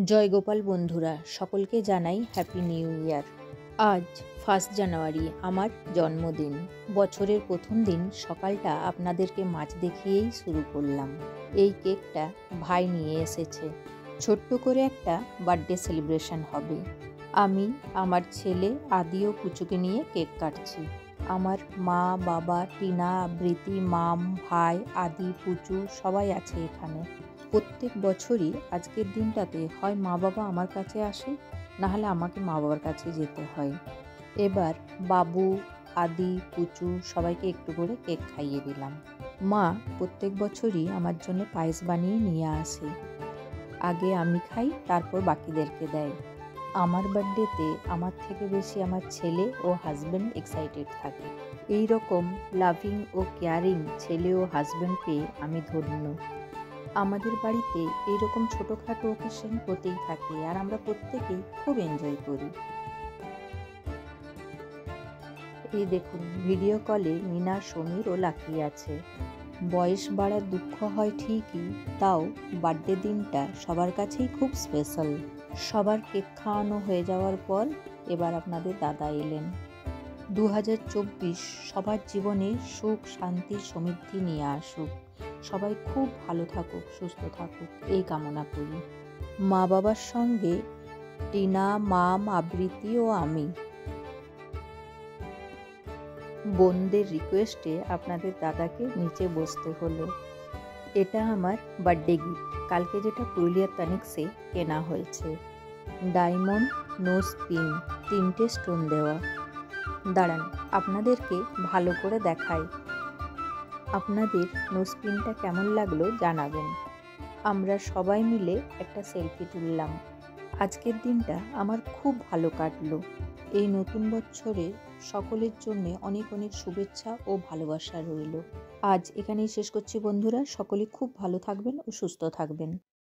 জয় গোপাল বন্ধুরা, সকলকে জানাই হ্যাপি নিউ ইয়ার। আজ 1 জানুয়ারি আমার জন্মদিন। বছরের প্রথম দিন সকালটা আপনাদেরকে মাছ দেখিয়েই শুরু করলাম। এই কেকটা ভাই নিয়ে এসেছে। ছোট্ট করে একটা বার্থডে সেলিব্রেশন হবে। আমি, আমার ছেলে আদি ও পুচুকে নিয়ে কেক কাটছি। আমার মা, বাবা, টিনা, আবৃতি, মাম, ভাই, আদি, পুচু সবাই আছে এখানে। প্রত্যেক বছরই আজকের দিনটাতে হয় মা বাবা আমার কাছে আসে, নাহলে আমাকে মা বাবার কাছে যেতে হয়। এবার বাবু, আদি, পুচু সবাইকে একটু করে কেক খাইয়ে দিলাম। মা প্রত্যেক বছরই আমার জন্য পায়েস বানিয়ে নিয়ে আসে। আগে আমি খাই, তারপর বাকিদেরকে দেয়। আমার বার্থডেতে আমার থেকে বেশি আমার ছেলে ও হাজব্যান্ড এক্সাইটেড থাকে। এই রকম লাভিং ও কেয়ারিং ছেলে ও হাজব্যান্ড পেয়ে আমি ধন্য। আমাদের বাড়িতে এইরকম ছোটোখাটো অকেশন হতেই থাকে, আর আমরা প্রত্যেকেই খুব এনজয় করি। এই দেখুন, ভিডিও কলে মিনা, সমীর ও লাকি আছে। বয়স বাড়ার দুঃখ হয় ঠিকই, তাও বার্থডে দিনটা সবার কাছেই খুব স্পেশাল। সবার কেক খাওয়ানো হয়ে যাওয়ার পর এবার আপনাদের দাদা এলেন। 2024 সবার জীবনে সুখ, শান্তি, সমৃদ্ধি নিয়ে আসুক। সবাই খুব ভালো থাকুক, সুস্থ থাকুক, এই কামনা করি। মা বাবার সঙ্গে টিনা, মাম, আবৃতি ও আমি। বোনদের রিকোয়েস্টে আপনাদের দাদাকে নিচে বসতে হলো। এটা আমার বার্থডে গিফট, কালকে যেটা পুরুলিয়ার তানিক্সে কেনা হয়েছে। ডায়মন্ড, নোজ পিন, 3টে স্টোন দেওয়া। দাঁড়ান, আপনাদেরকে ভালো করে দেখাই। আপনাদের নোজ পিনটা কেমন লাগলো জানাবেন। আমরা সবাই মিলে একটা সেলফি তুললাম। আজকের দিনটা আমার খুব ভালো কাটলো। এই নতুন বছরে সকলের জন্য অনেক অনেক শুভেচ্ছা ও ভালোবাসা রইল। আজ এখানেই শেষ করছি বন্ধুরা। সকলে খুব ভালো থাকবেন ও সুস্থ থাকবেন।